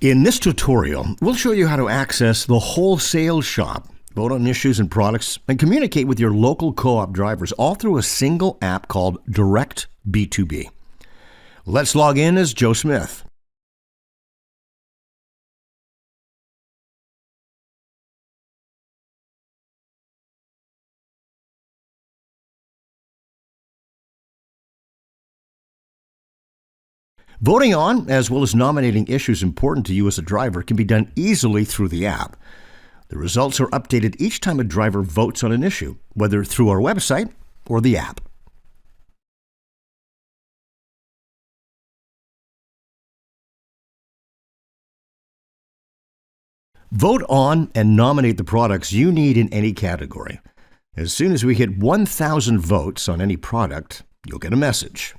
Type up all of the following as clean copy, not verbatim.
In this tutorial, we'll show you how to access the wholesale shop, vote on issues and products, and communicate with your local co-op drivers all through a single app called Direct B2B. Let's log in as Joe Smith. Voting on, as well as nominating issues important to you as a driver, can be done easily through the app. The results are updated each time a driver votes on an issue, whether through our website or the app. Vote on and nominate the products you need in any category. As soon as we hit 1,000 votes on any product, you'll get a message.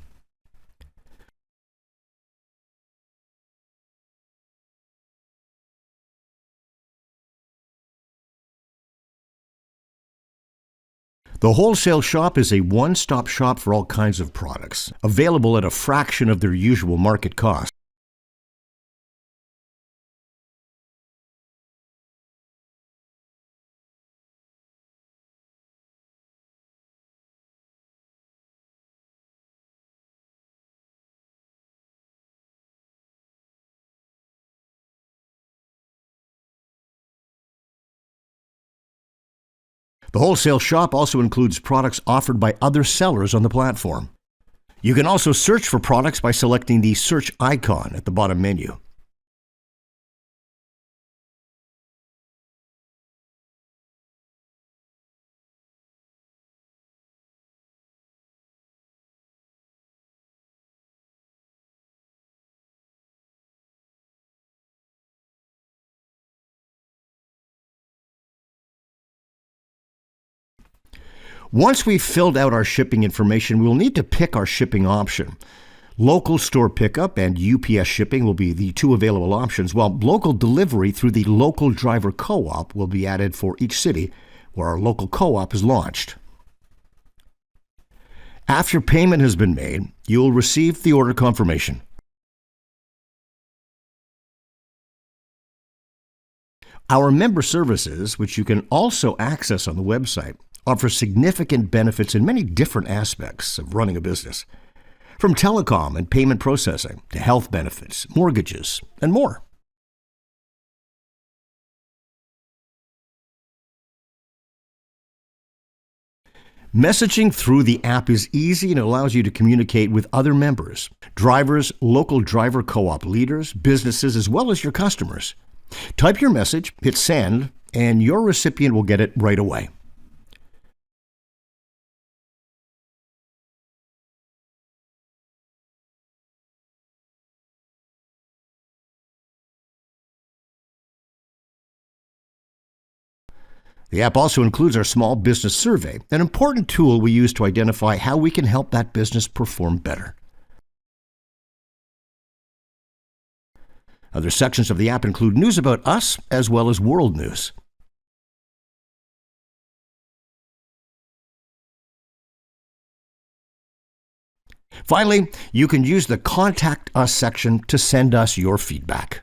The wholesale shop is a one-stop shop for all kinds of products, available at a fraction of their usual market cost. The wholesale shop also includes products offered by other sellers on the platform. You can also search for products by selecting the search icon at the bottom menu. Once we've filled out our shipping information, we'll need to pick our shipping option. Local store pickup and UPS shipping will be the two available options, while local delivery through the local driver co-op will be added for each city where our local co-op is launched. After payment has been made, you'll receive the order confirmation. Our member services, which you can also access on the website, offer significant benefits in many different aspects of running a business, from telecom and payment processing to health benefits, mortgages, and more. Messaging through the app is easy and allows you to communicate with other members, drivers, local driver co-op leaders, businesses, as well as your customers. Type your message, hit send, and your recipient will get it right away. The app also includes our small business survey, an important tool we use to identify how we can help that business perform better. Other sections of the app include news about us as well as world news. Finally, you can use the Contact Us section to send us your feedback.